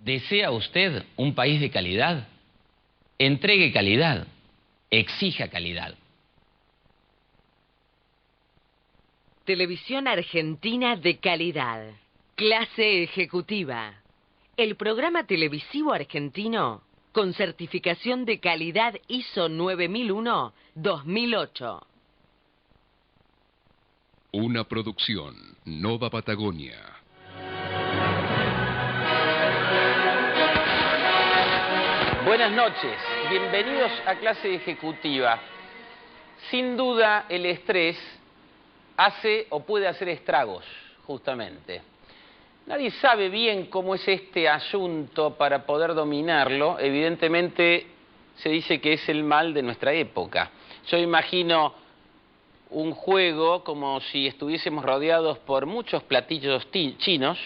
¿Desea usted un país de calidad? Entregue calidad, exija calidad. Televisión Argentina de calidad. Clase ejecutiva. El programa televisivo argentino con certificación de calidad ISO 9001-2008. Una producción Nova Patagonia. Buenas noches, bienvenidos a Clase Ejecutiva. Sin duda el estrés hace o puede hacer estragos, justamente. Nadie sabe bien cómo es este asunto para poder dominarlo. Evidentemente se dice que es el mal de nuestra época. Yo imagino un juego como si estuviésemos rodeados por muchos platillos chinos,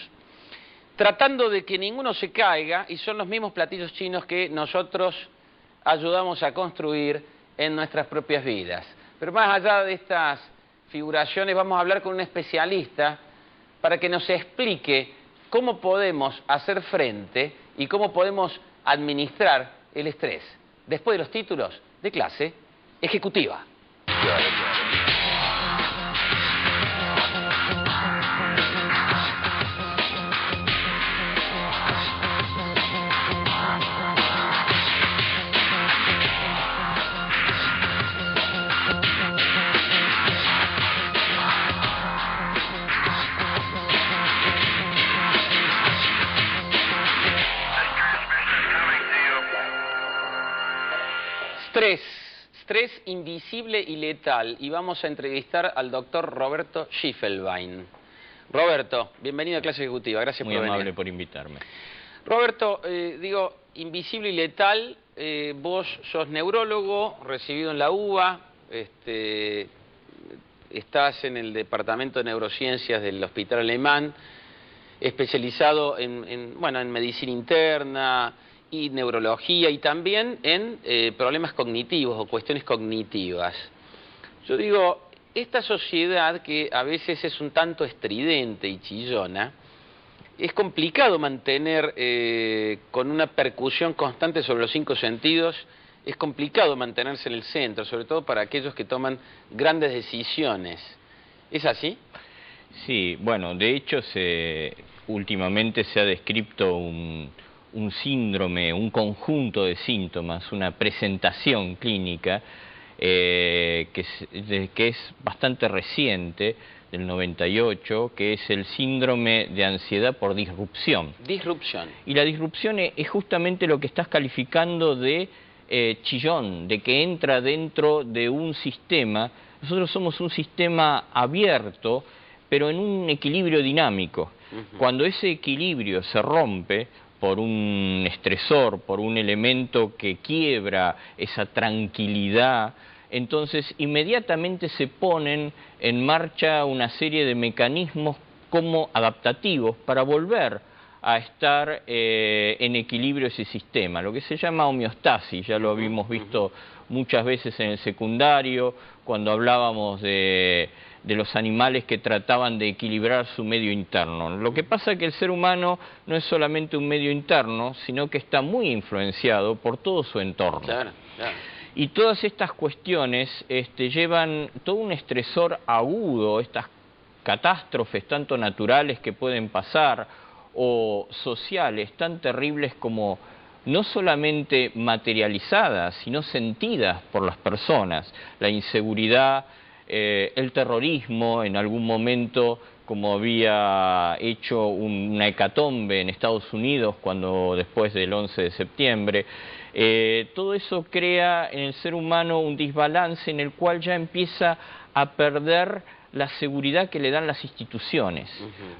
tratando de que ninguno se caiga, y son los mismos platillos chinos que nosotros ayudamos a construir en nuestras propias vidas. Pero más allá de estas figuraciones, vamos a hablar con un especialista para que nos explique cómo podemos hacer frente y cómo podemos administrar el estrés. Después de los títulos de Clase Ejecutiva. Estrés invisible y letal, y vamos a entrevistar al doctor Roberto Schiffelbein. Roberto, bienvenido a Clase Ejecutiva, gracias por venir. Muy amable por invitarme. Roberto, invisible y letal, vos sos neurólogo, recibido en la UBA, estás en el Departamento de Neurociencias del Hospital Alemán, especializado en medicina interna y neurología, y también en problemas cognitivos o cuestiones cognitivas. Yo digo, esta sociedad que a veces es un tanto estridente y chillona, es complicado mantener con una percusión constante sobre los 5 sentidos, es complicado mantenerse en el centro, sobre todo para aquellos que toman grandes decisiones. ¿Es así? Sí, bueno, de hecho últimamente se ha descrito un síndrome, un conjunto de síntomas, una presentación clínica que es bastante reciente, del 98, que es el síndrome de ansiedad por disrupción. Disrupción. Y la disrupción es justamente lo que estás calificando de chillón, de que entra dentro de un sistema. Nosotros somos un sistema abierto, pero en un equilibrio dinámico. Cuando ese equilibrio se rompe por un estresor, por un elemento que quiebra esa tranquilidad, entonces inmediatamente se ponen en marcha una serie de mecanismos como adaptativos para volver a estar en equilibrio ese sistema, lo que se llama homeostasis. Ya lo habíamos visto muchas veces en el secundario, cuando hablábamos de los animales que trataban de equilibrar su medio interno. Lo que pasa es que el ser humano no es solamente un medio interno, sino que está muy influenciado por todo su entorno. Claro. Y todas estas cuestiones llevan todo un estresor agudo, estas catástrofes tanto naturales que pueden pasar o sociales tan terribles como no solamente materializadas, sino sentidas por las personas. La inseguridad, el terrorismo, en algún momento, como había hecho una hecatombe en Estados Unidos después del 11 de septiembre, todo eso crea en el ser humano un desbalance en el cual ya empieza a perder la seguridad que le dan las instituciones.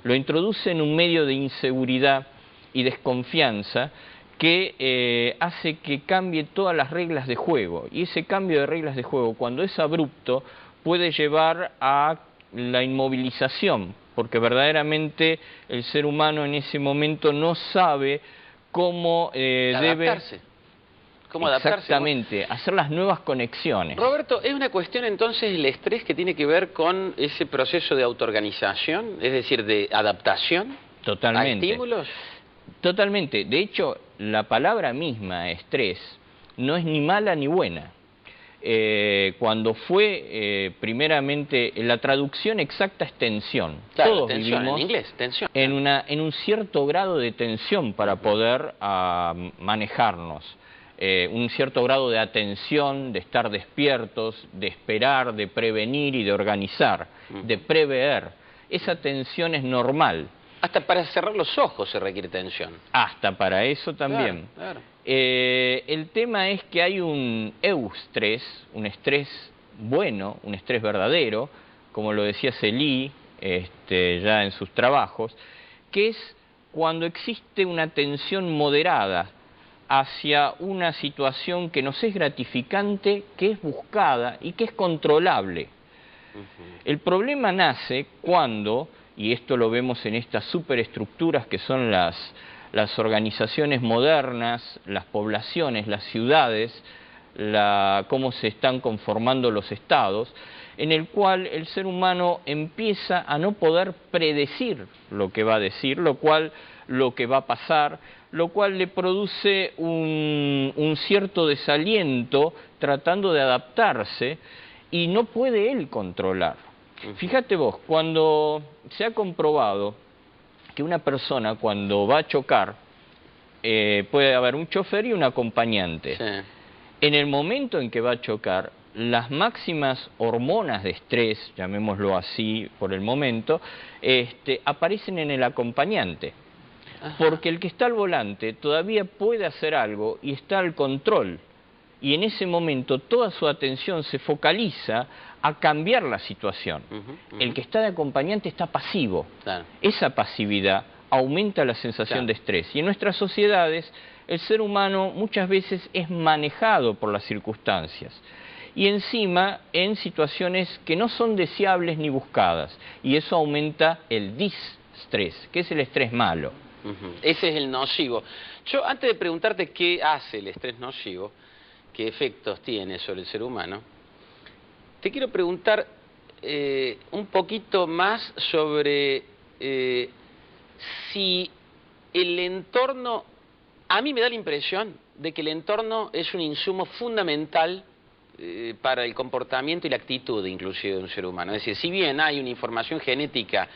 Lo introduce en un medio de inseguridad y desconfianza que hace que cambie todas las reglas de juego. Y ese cambio de reglas de juego, cuando es abrupto, puede llevar a la inmovilización, porque verdaderamente el ser humano en ese momento no sabe cómo debe... ¿Cómo adaptarse? Exactamente, hacer las nuevas conexiones. Roberto, ¿es una cuestión entonces el estrés que tiene que ver con ese proceso de autoorganización, es decir, de adaptación? Totalmente. ¿A estímulos? Totalmente. De hecho, la palabra misma, estrés, no es ni mala ni buena. Cuando fue primeramente, la traducción exacta es tensión. Claro, Todos tensión, vivimos en inglés, tensión. en un cierto grado de tensión para poder manejarnos. Un cierto grado de atención, de estar despiertos, de esperar, de prevenir y de organizar, de prever. Esa tensión es normal. Hasta para cerrar los ojos se requiere tensión. Hasta para eso también. Claro, claro. El tema es que hay un eustrés, un estrés bueno, un estrés verdadero, como lo decía Celí ya en sus trabajos, que es cuando existe una tensión moderada hacia una situación que nos es gratificante, que es buscada y que es controlable. El problema nace cuando, y esto lo vemos en estas superestructuras que son las organizaciones modernas, las poblaciones, las ciudades, cómo se están conformando los estados, en el cual el ser humano empieza a no poder predecir lo que va a decir, lo que va a pasar, lo cual le produce un cierto desaliento tratando de adaptarse y no puede él controlar. Fíjate vos, cuando se ha comprobado que una persona cuando va a chocar, puede haber un chofer y un acompañante. Sí. En el momento en que va a chocar, las máximas hormonas de estrés, llamémoslo así por el momento, aparecen en el acompañante. Ajá. Porque el que está al volante todavía puede hacer algo y está al control. Y en ese momento toda su atención se focaliza a cambiar la situación. El que está de acompañante está pasivo. Claro. Esa pasividad aumenta la sensación de estrés. Y en nuestras sociedades el ser humano muchas veces es manejado por las circunstancias. Y encima en situaciones que no son deseables ni buscadas. Y eso aumenta el distrés, que es el estrés malo. Ese es el nocivo. Yo, antes de preguntarte qué hace el estrés nocivo, qué efectos tiene sobre el ser humano, te quiero preguntar un poquito más sobre si el entorno... A mí me da la impresión de que el entorno es un insumo fundamental para el comportamiento y la actitud inclusive de un ser humano. Es decir, si bien hay una información genética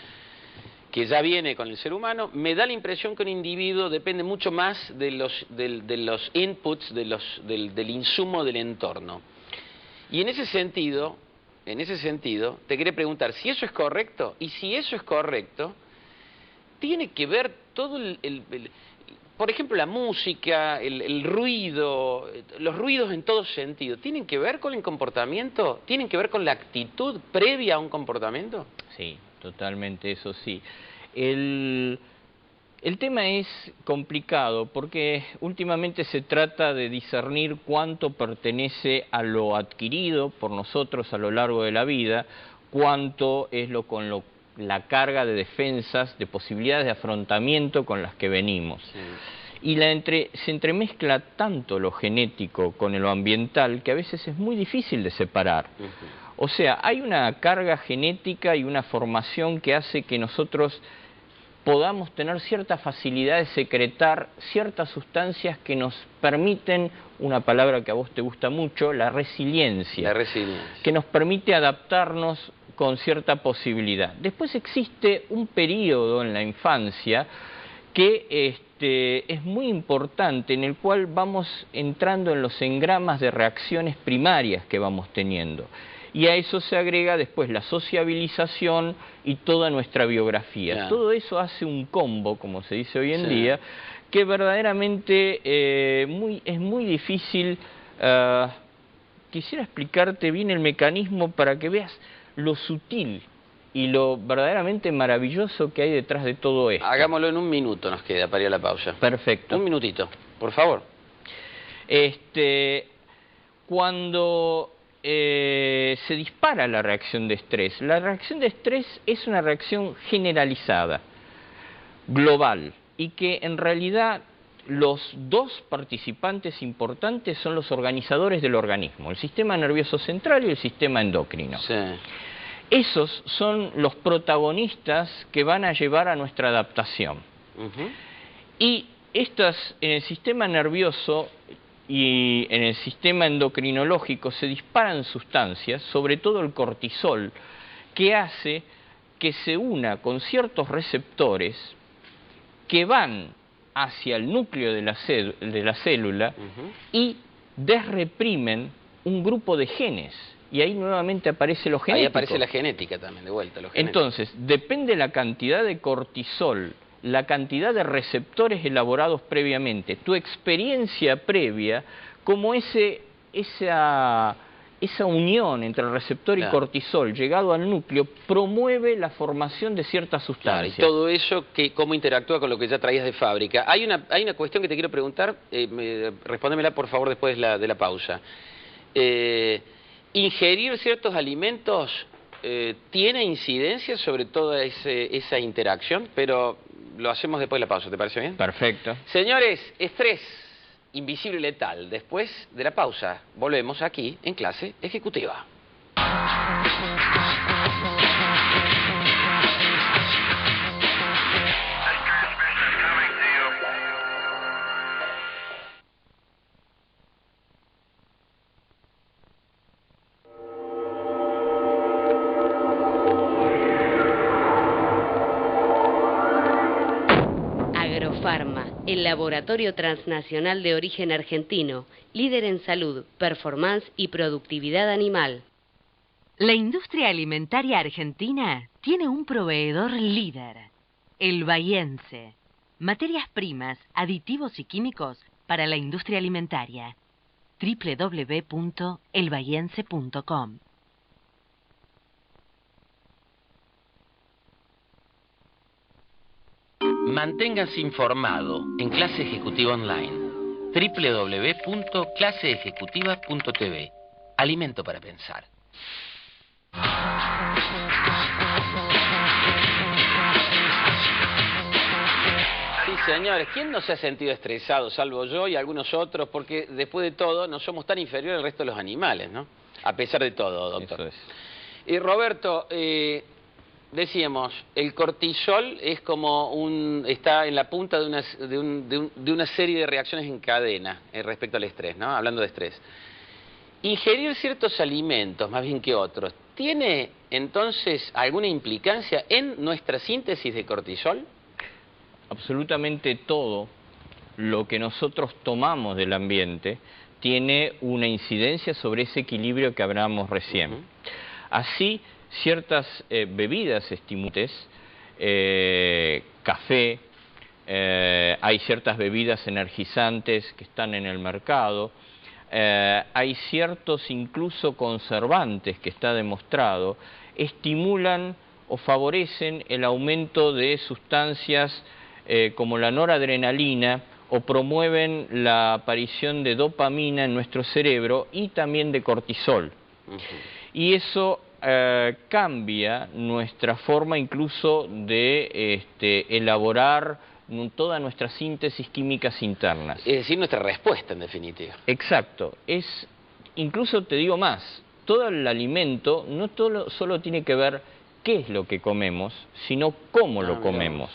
que ya viene con el ser humano, me da la impresión que un individuo depende mucho más de los inputs, del insumo del entorno. Y en ese sentido, te quería preguntar si eso es correcto, y si eso es correcto, tiene que ver todo por ejemplo, la música, el ruido, los ruidos en todo sentido, ¿tienen que ver con el comportamiento? ¿Tienen que ver con la actitud previa a un comportamiento? Sí, totalmente, eso sí. El tema es complicado porque últimamente se trata de discernir cuánto pertenece a lo adquirido por nosotros a lo largo de la vida, cuánto es la carga de defensas, de posibilidades de afrontamiento con las que venimos. Sí. Y se entremezcla tanto lo genético con lo ambiental que a veces es muy difícil de separar. O sea, hay una carga genética y una formación que hace que nosotros podamos tener cierta facilidad de secretar ciertas sustancias que nos permiten, una palabra que a vos te gusta mucho, la resiliencia. La resiliencia. Que nos permite adaptarnos con cierta posibilidad. Después existe un periodo en la infancia que es muy importante, en el cual vamos entrando en los engramas de reacciones primarias que vamos teniendo. Y a eso se agrega después la sociabilización y toda nuestra biografía. Claro. Todo eso hace un combo, como se dice hoy en día, que verdaderamente es muy difícil. Quisiera explicarte bien el mecanismo para que veas lo sutil y lo verdaderamente maravilloso que hay detrás de todo esto. Hagámoslo en un minuto, nos queda para ir a la pausa. Perfecto. Un minutito, por favor. Cuando se dispara la reacción de estrés es una reacción generalizada, global, y que en realidad los dos participantes importantes son los organizadores del organismo, el sistema nervioso central y el sistema endocrino. Sí. Esos son los protagonistas que van a llevar a nuestra adaptación. Y estas en el sistema nervioso y en el sistema endocrinológico se disparan sustancias, sobre todo el cortisol, que hace que se una con ciertos receptores que van hacia el núcleo de la célula y desreprimen un grupo de genes. Y ahí nuevamente aparece lo genético. Ahí aparece la genética también, de vuelta. Lo genético. Entonces, depende la cantidad de cortisol, la cantidad de receptores elaborados previamente, tu experiencia previa, como esa unión entre el receptor y cortisol llegado al núcleo promueve la formación de ciertas sustancias. Claro, y todo eso, ¿cómo interactúa con lo que ya traías de fábrica? Hay una cuestión que te quiero preguntar, respóndemela por favor después de la pausa. ¿Ingerir ciertos alimentos tiene incidencia sobre toda esa interacción? Pero lo hacemos después de la pausa, ¿te parece bien? Perfecto. Señores, estrés invisible y letal. Después de la pausa, volvemos aquí en Clase Ejecutiva. Agrofarma, el laboratorio transnacional de origen argentino, líder en salud, performance y productividad animal. La industria alimentaria argentina tiene un proveedor líder, el Bahiense. Materias primas, aditivos y químicos para la industria alimentaria. www.elbahiense.com. Manténgase informado en Clase Ejecutiva Online. www.claseejecutiva.tv. Alimento para pensar. Sí, señores, ¿quién no se ha sentido estresado, salvo yo y algunos otros? Porque después de todo no somos tan inferiores al resto de los animales, ¿no? A pesar de todo, doctor. Eso es. Y Roberto, decíamos, el cortisol es como está en la punta de una serie de reacciones en cadena respecto al estrés, ¿no? Hablando de estrés. Ingerir ciertos alimentos, más bien que otros, ¿tiene entonces alguna implicancia en nuestra síntesis de cortisol? Absolutamente todo lo que nosotros tomamos del ambiente tiene una incidencia sobre ese equilibrio que hablamos recién. Así, ciertas bebidas estimulantes, café, hay ciertas bebidas energizantes que están en el mercado, hay ciertos incluso conservantes que está demostrado, estimulan o favorecen el aumento de sustancias como la noradrenalina o promueven la aparición de dopamina en nuestro cerebro y también de cortisol. Y eso cambia nuestra forma incluso de elaborar toda nuestra síntesis químicas internas. Es decir, nuestra respuesta en definitiva. Exacto. Incluso te digo más, todo el alimento no solo tiene que ver qué es lo que comemos, sino cómo lo comemos.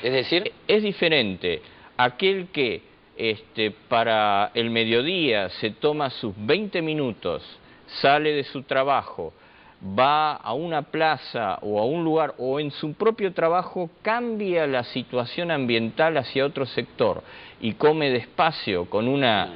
Es decir, es diferente aquel que para el mediodía se toma sus 20 minutos, sale de su trabajo, va a una plaza o a un lugar o en su propio trabajo cambia la situación ambiental hacia otro sector y come despacio con una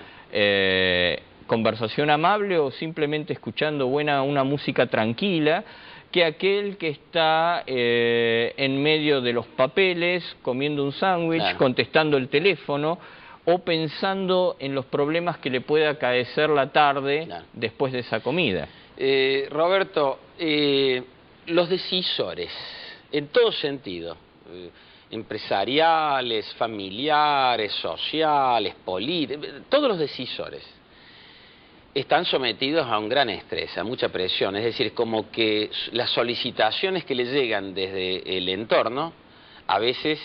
conversación amable o simplemente escuchando una música tranquila, que aquel que está en medio de los papeles, comiendo un sándwich, contestando el teléfono o pensando en los problemas que le pueda acaecer la tarde después de esa comida. Roberto, los decisores, en todo sentido, empresariales, familiares, sociales, políticos, todos los decisores están sometidos a un gran estrés, a mucha presión. Es decir, como que las solicitaciones que le llegan desde el entorno, a veces,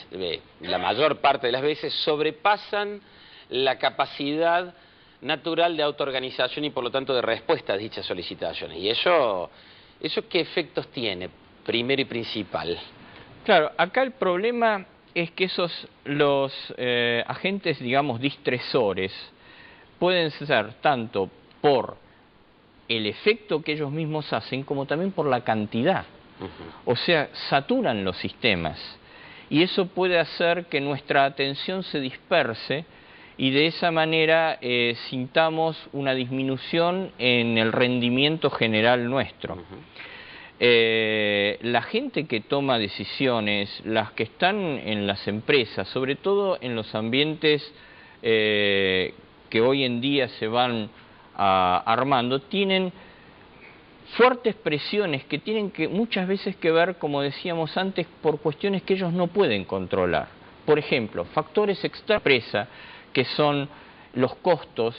la mayor parte de las veces, sobrepasan la capacidad natural de autoorganización y por lo tanto de respuesta a dichas solicitaciones. ¿Y eso qué efectos tiene, primero y principal? Claro, acá el problema es que los agentes, digamos, distresores pueden ser tanto por el efecto que ellos mismos hacen, como también por la cantidad. O sea, saturan los sistemas. Y eso puede hacer que nuestra atención se disperse y de esa manera sintamos una disminución en el rendimiento general nuestro. La gente que toma decisiones, las que están en las empresas, sobre todo en los ambientes que hoy en día se van armando, tienen fuertes presiones que tienen muchas veces que ver, como decíamos antes, por cuestiones que ellos no pueden controlar. Por ejemplo, factores externos de la empresa, que son los costos,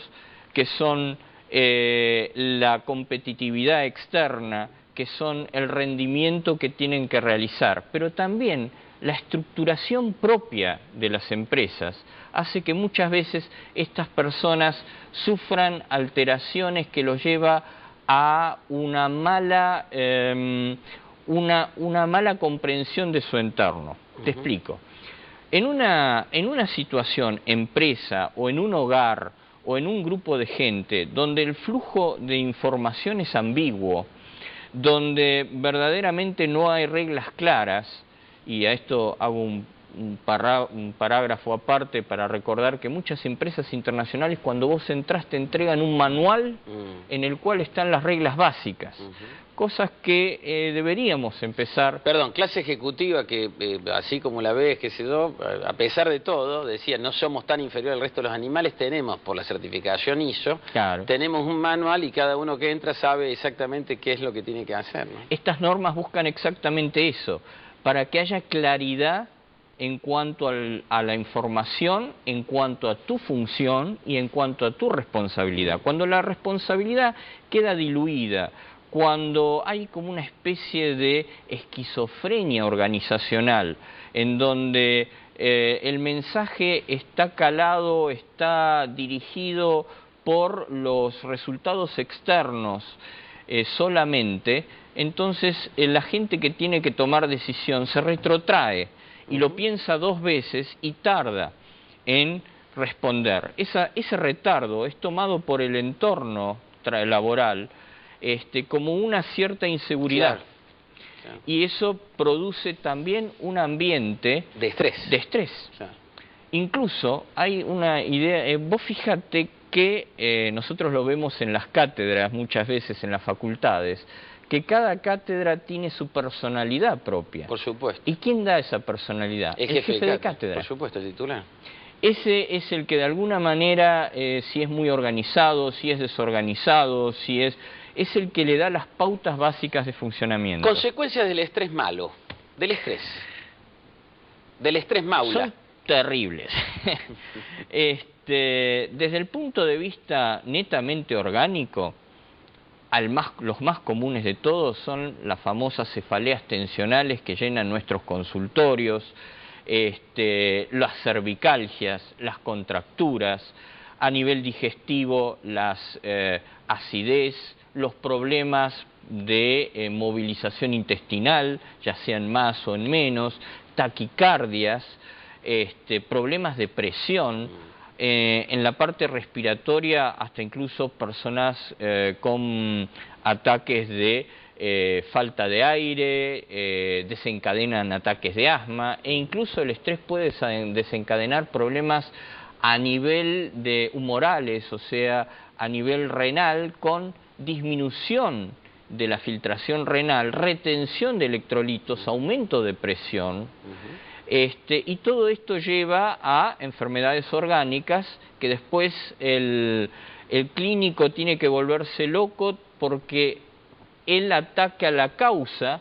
que son la competitividad externa, que son el rendimiento que tienen que realizar, pero también la estructuración propia de las empresas hace que muchas veces estas personas sufran alteraciones que los lleva a una mala comprensión de su entorno. Te explico. En una situación, empresa o en un hogar o en un grupo de gente donde el flujo de información es ambiguo, donde verdaderamente no hay reglas claras, y a esto hago un parágrafo aparte para recordar que muchas empresas internacionales, cuando vos entras, te entregan un manual en el cual están las reglas básicas, cosas que deberíamos empezar. Perdón, clase ejecutiva que, así como la ves, qué sé yo, a pesar de todo, decía, no somos tan inferiores al resto de los animales, tenemos, por la certificación ISO, claro, tenemos un manual y cada uno que entra sabe exactamente qué es lo que tiene que hacer, ¿no? Estas normas buscan exactamente eso, para que haya claridad en cuanto a la información, en cuanto a tu función y en cuanto a tu responsabilidad. Cuando la responsabilidad queda diluida, cuando hay como una especie de esquizofrenia organizacional, en donde el mensaje está calado, está dirigido por los resultados externos solamente, entonces la gente que tiene que tomar decisión se retrotrae y lo piensa dos veces y tarda en responder. Ese retardo es tomado por el entorno laboral como una cierta inseguridad. Claro, claro. Y eso produce también un ambiente de estrés. Claro. Incluso hay una idea, vos fíjate que nosotros lo vemos en las cátedras muchas veces en las facultades, que cada cátedra tiene su personalidad propia. Por supuesto. ¿Y quién da esa personalidad? El jefe de cátedra. Por supuesto, el titular. Ese es el que de alguna manera, si es muy organizado, si es desorganizado, es el que le da las pautas básicas de funcionamiento. Consecuencias del estrés malo, del estrés maula. Son terribles. Desde el punto de vista netamente orgánico, los más comunes de todos son las famosas cefaleas tensionales que llenan nuestros consultorios, las cervicalgias, las contracturas, a nivel digestivo las acidez, los problemas de movilización intestinal, ya sean más o en menos, taquicardias, problemas de presión, en la parte respiratoria hasta incluso personas con ataques de falta de aire, desencadenan ataques de asma, e incluso el estrés puede desencadenar problemas a nivel de humorales, o sea, a nivel renal, con disminución de la filtración renal, retención de electrolitos, aumento de presión. Y todo esto lleva a enfermedades orgánicas que después el clínico tiene que volverse loco porque él ataca la causa,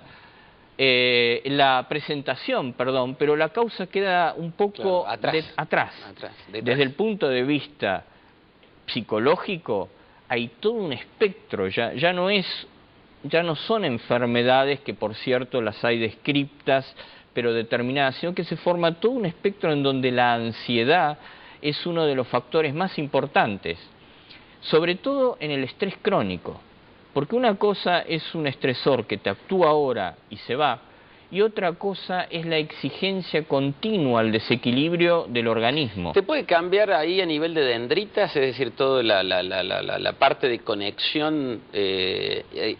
la presentación, perdón, pero la causa queda un poco atrás. Desde el punto de vista psicológico hay todo un espectro, ya no son enfermedades que por cierto las hay descriptas pero determinadas, sino que se forma todo un espectro en donde la ansiedad es uno de los factores más importantes, sobre todo en el estrés crónico, porque una cosa es un estresor que te actúa ahora y se va, y otra cosa es la exigencia continua al desequilibrio del organismo. ¿Te puede cambiar ahí a nivel de dendritas, es decir, toda la parte de conexión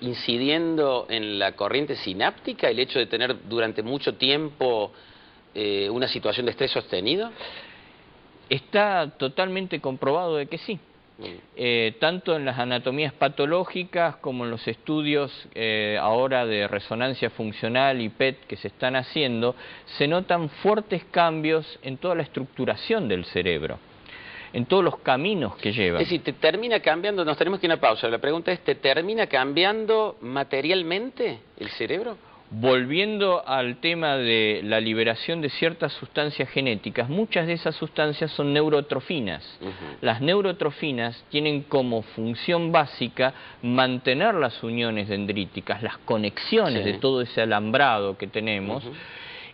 incidiendo en la corriente sináptica, el hecho de tener durante mucho tiempo una situación de estrés sostenido? Está totalmente comprobado de que sí. Tanto en las anatomías patológicas como en los estudios ahora de resonancia funcional y PET que se están haciendo, se notan fuertes cambios en toda la estructuración del cerebro, en todos los caminos que llevan. Es decir, ¿te termina cambiando? Nos tenemos que ir a una pausa. La pregunta es, ¿te termina cambiando materialmente el cerebro? Volviendo al tema de la liberación de ciertas sustancias genéticas, muchas de esas sustancias son neurotrofinas. Las neurotrofinas tienen como función básica mantener las uniones dendríticas, las conexiones de todo ese alambrado que tenemos,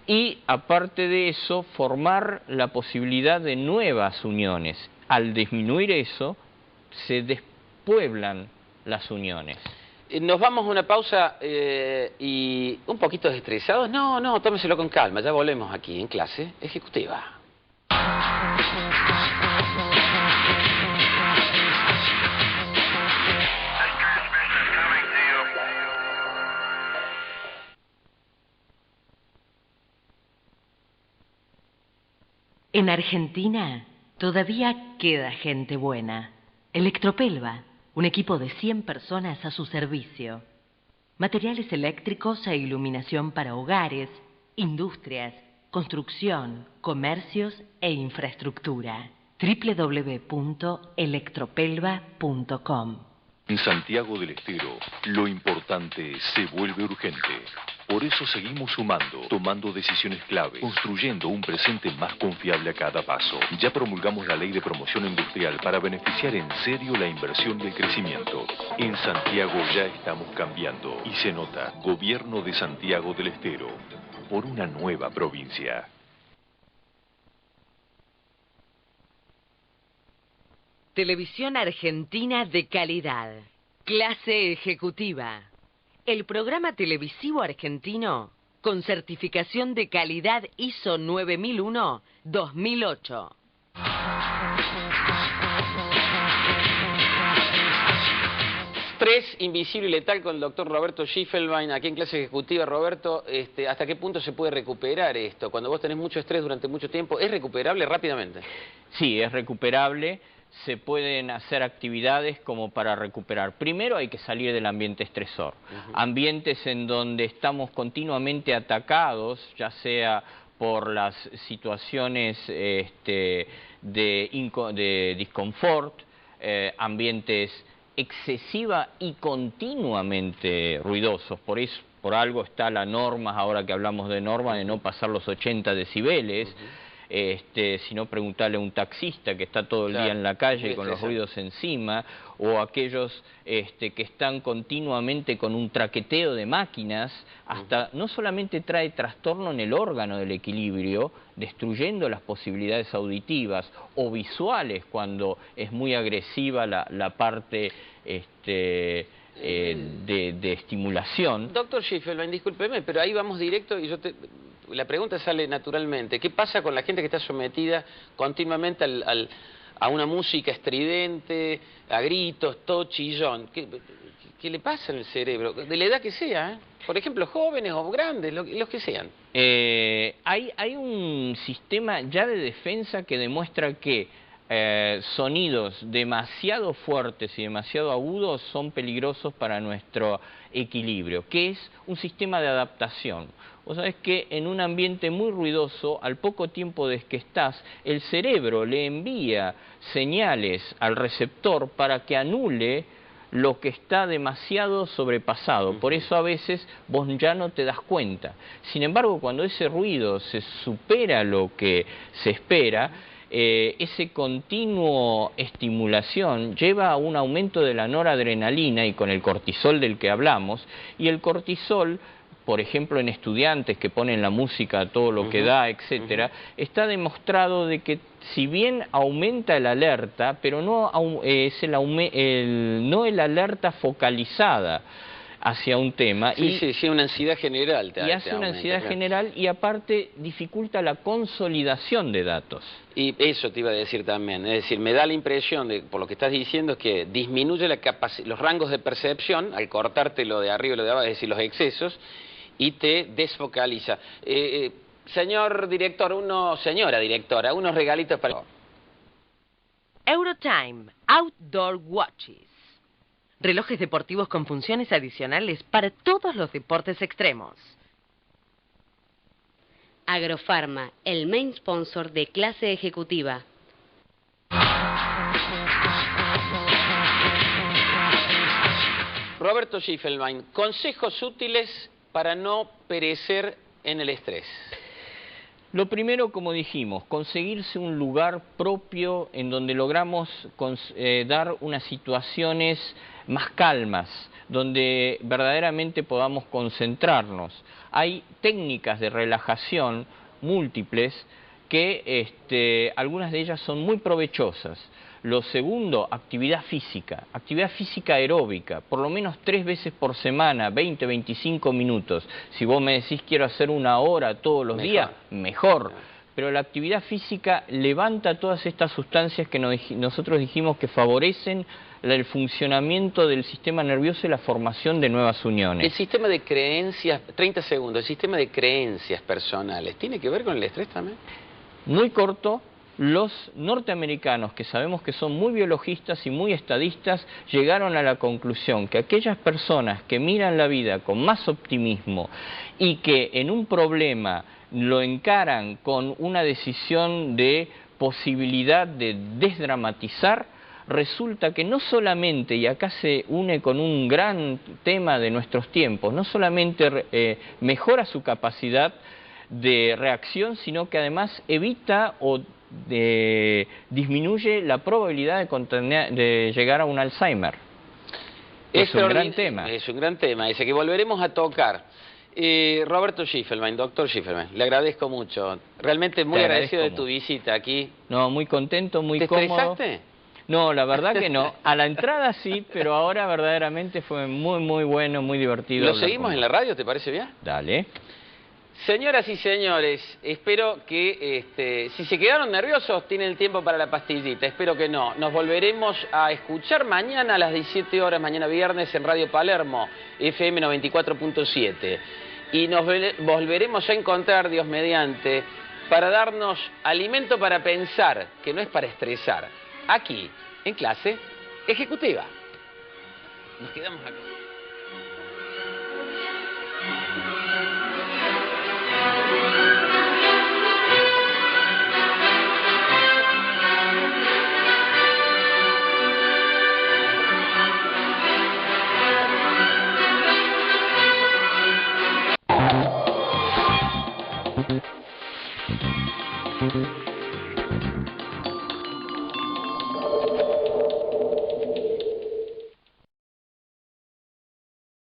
y aparte de eso, formar la posibilidad de nuevas uniones. Al disminuir eso, se despueblan las uniones. Nos vamos a una pausa y un poquito estresados. No, tómeselo con calma, ya volvemos aquí en Clase Ejecutiva. En Argentina todavía queda gente buena. Electropelva, un equipo de 100 personas a su servicio. Materiales eléctricos e iluminación para hogares, industrias, construcción, comercios e infraestructura. www.electropelva.com. En Santiago del Estero, lo importante se vuelve urgente. Por eso seguimos sumando, tomando decisiones clave, construyendo un presente más confiable a cada paso. Ya promulgamos la Ley de Promoción Industrial para beneficiar en serio la inversión y el crecimiento. En Santiago ya estamos cambiando y se nota. Gobierno de Santiago del Estero, por una nueva provincia. Televisión argentina de calidad. Clase Ejecutiva. El programa televisivo argentino con certificación de calidad ISO 9001-2008. Estrés invisible y letal con el doctor Roberto Schiffelbein, aquí en Clase Ejecutiva. Roberto, ¿hasta qué punto se puede recuperar esto? Cuando vos tenés mucho estrés durante mucho tiempo, ¿es recuperable rápidamente? Sí, es recuperable. Se pueden hacer actividades como para recuperar. Primero hay que salir del ambiente estresor. Ambientes en donde estamos continuamente atacados, ya sea por las situaciones de disconfort, ambientes excesiva y continuamente ruidosos. Por algo está la norma, ahora que hablamos de norma, de no pasar los 80 decibeles. Si no, preguntarle a un taxista que está todo el día en la calle con los ruidos encima, o aquellos que están continuamente con un traqueteo de máquinas, hasta no solamente trae trastorno en el órgano del equilibrio, destruyendo las posibilidades auditivas o visuales cuando es muy agresiva la parte de estimulación. Doctor Schiffelbein, discúlpeme, pero ahí vamos directo y la pregunta sale naturalmente. ¿Qué pasa con la gente que está sometida continuamente a una música estridente, a gritos, todo chillón? ¿Qué le pasa en el cerebro? De la edad que sea, Por ejemplo, jóvenes o grandes, los que sean. Hay un sistema ya de defensa que demuestra que sonidos demasiado fuertes y demasiado agudos son peligrosos para nuestro equilibrio, que es un sistema de adaptación. Vos sabés que en un ambiente muy ruidoso, al poco tiempo de que estás, el cerebro le envía señales al receptor para que anule lo que está demasiado sobrepasado. Por eso a veces vos ya no te das cuenta. Sin embargo, cuando ese ruido se supera lo que se espera, ese continuo estimulación lleva a un aumento de la noradrenalina y con el cortisol del que hablamos, y el cortisol, por ejemplo, en estudiantes que ponen la música a todo lo que da, etcétera, está demostrado de que si bien aumenta el alerta, pero no es no el alerta focalizada. hacia un tema. Sí, una ansiedad general. Y hace una ansiedad general y aparte dificulta la consolidación de datos. Y eso te iba a decir también, es decir, me da la impresión, por lo que estás diciendo, es que disminuye los rangos de percepción al cortarte lo de arriba y lo de abajo, es decir, los excesos, y te desfocaliza. Señor director, señora directora, unos regalitos para... Eurotime Outdoor Watches. Relojes deportivos con funciones adicionales para todos los deportes extremos. Agrofarma, el main sponsor de Clase Ejecutiva. Roberto Schiffelbein, consejos útiles para no perecer en el estrés. Lo primero, como dijimos, conseguirse un lugar propio en donde logramos dar unas situaciones más calmas, donde verdaderamente podamos concentrarnos. Hay técnicas de relajación múltiples que algunas de ellas son muy provechosas. Lo segundo, actividad física aeróbica, por lo menos 3 veces por semana, 20, 25 minutos. Si vos me decís quiero hacer 1 hora todos los días, mejor. Pero la actividad física levanta todas estas sustancias que nosotros dijimos que favorecen el funcionamiento del sistema nervioso y la formación de nuevas uniones. El sistema de creencias, 30 segundos, el sistema de creencias personales, ¿tiene que ver con el estrés también? Muy corto. Los norteamericanos, que sabemos que son muy biologistas y muy estadistas, llegaron a la conclusión que aquellas personas que miran la vida con más optimismo y que en un problema lo encaran con una decisión de posibilidad de desdramatizar, resulta que no solamente, y acá se une con un gran tema de nuestros tiempos, no solamente mejora su capacidad de reacción, sino que además evita o disminuye la probabilidad de llegar a un Alzheimer. Es un gran tema. Es un gran tema, ese que volveremos a tocar. Roberto Schiffelbein, doctor Schiffelbein, le agradezco mucho. Realmente muy agradecido de tu visita aquí. No, muy contento, muy cómodo. ¿Te estresaste? No, la verdad que no. A la entrada sí, pero ahora verdaderamente fue muy bueno, muy divertido. ¿Lo seguimos en la radio, te parece bien? Dale. Señoras y señores, espero que si se quedaron nerviosos tienen el tiempo para la pastillita, espero que no. Nos volveremos a escuchar mañana a las 17 horas, mañana viernes en Radio Palermo, FM 94.7. Y nos volveremos a encontrar, Dios mediante, para darnos alimento para pensar, que no es para estresar, aquí, en Clase Ejecutiva. Nos quedamos acá. Thank you.